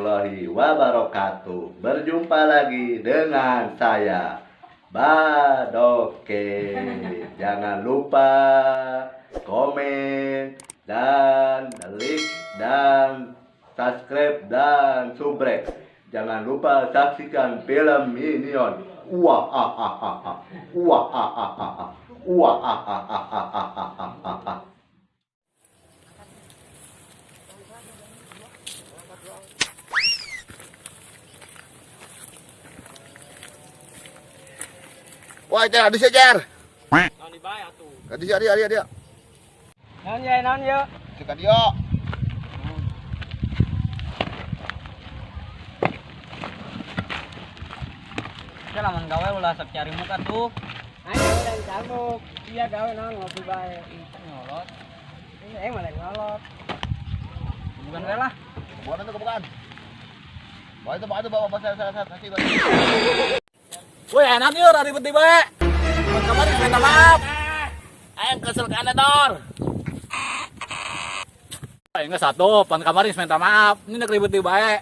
warahmatullahi wabarakatuh. Berjumpa lagi dengan saya Badoke. Jangan lupa komen dan like dan subscribe dan subrek. Jangan lupa saksikan film Minion. Wah ah ah ah ah. Wah ah ah ah ah. Wah ah ah ah ah ah ah ah. Wah, Jar, hadis ya, Jar. Naon dibae atuh. Hadis ya, dia. Naon ya? Cek dia. Ya lamun gawe ulah sok cari muka tuh. Ayo gawe cangkuk. Iya gawe naon ngopi bae. Nyolot. Ini malah nyolot. Bukan gawe lah. Bukan itu bukan. Bawa itu bawa saya kasih. Woi, enak yuk, ribet di bae. Kemarin minta maaf. Ayo kesel ke Dor. Enggak satu, pan kemarin minta maaf. Ini nak ribet di bae.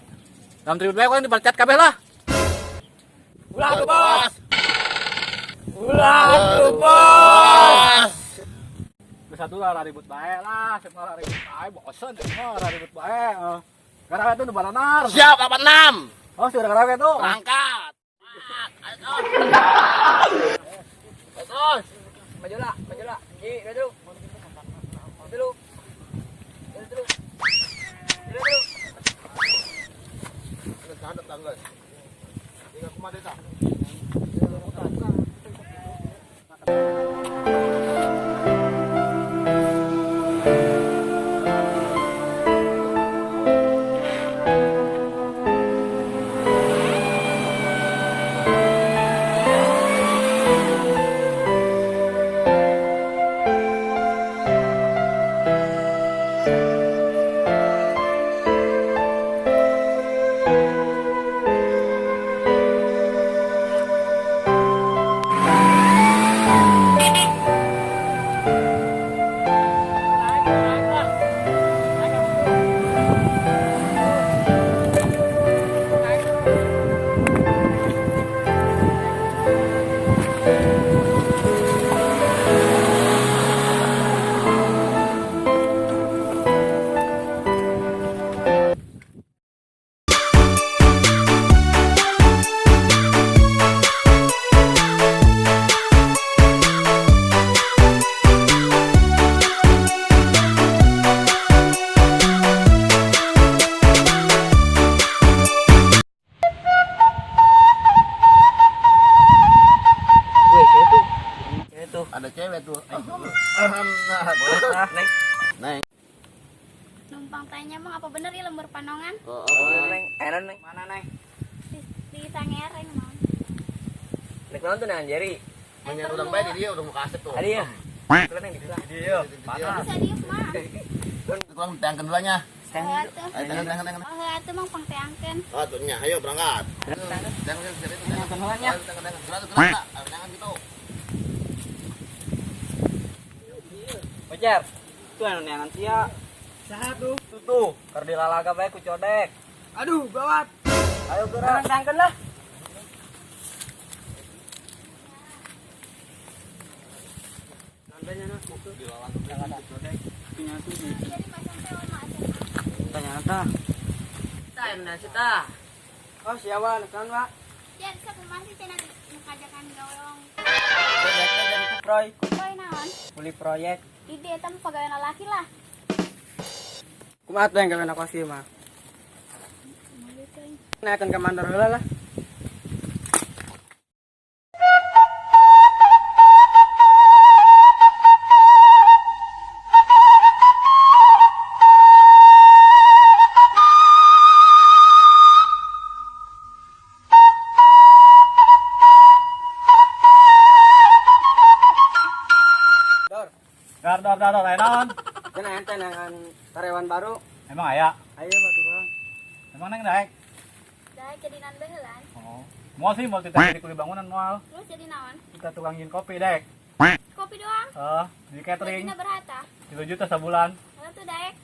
Dalam ribet bae kok yang dipercat kabeh lah. Ulah tuh, Bos. Udah satu lah ribut bae lah, semua ribut bae, bosen semua ribut bae. Gara-gara itu bananar. Siap 86. Oh, sudah gara-gara itu. Berangkat. Terus. Maju lah. Ji, maju. Dulu. Ada tanggal. Tiga kumaha desa. Ada cewek tuh. Neng. Numpang tanya emang apa bener ya lembur Panongan? Neng, Neng. Mana, Neng? Di Sangereng mau. Nek naon tuh Nang Jerry? Banyak udang bae dia udah mau kasih tuh. Adi ya. Kalian Neng di dia. Panas. Bisa diuk mah. Tukang teangkeun heulanya. Ayo atuh. Ayo teangkeun. Oh, atuh mang pangteangkeun. Oh, tuh nya, ayo berangkat. Teangkeun heulanya. Jangan gitu. Pacar. Tuh anu neangan sia. Saha tuh? Tuh, keur dilalaga bae ku codek. Aduh, gawat. Ayo geura. Teangkeun lah. Nandanya nah, buku dilalaga codek. Punya tuh. Jadi macam teh mah. Tanya eta. Tah ena sita. Oh, siapa nekan, Pak? Ya, bisa kumaha sih cenah ngakajakan gawe wong. Proyeknya jadi kuproy. Poe naon? Kuli proyek. Di dia eta mah pagawean lalaki lah. Kumaha teh gawe na kosi mah? Nah, akan ke mandor heula lah. Dar, enon. Cenah ente nangan karyawan baru. Emang aya? Aya batu bang. Emang neng naik? Daek jadi nan beulan. Oh. Moal sih, moal titah jadi kuli bangunan moal. Terus jadi naon? Kita tukang nyin kopi dek. Kopi doang. Di catering. Gajinya berapa? 3 juta sebulan. Lalu tuh Daek.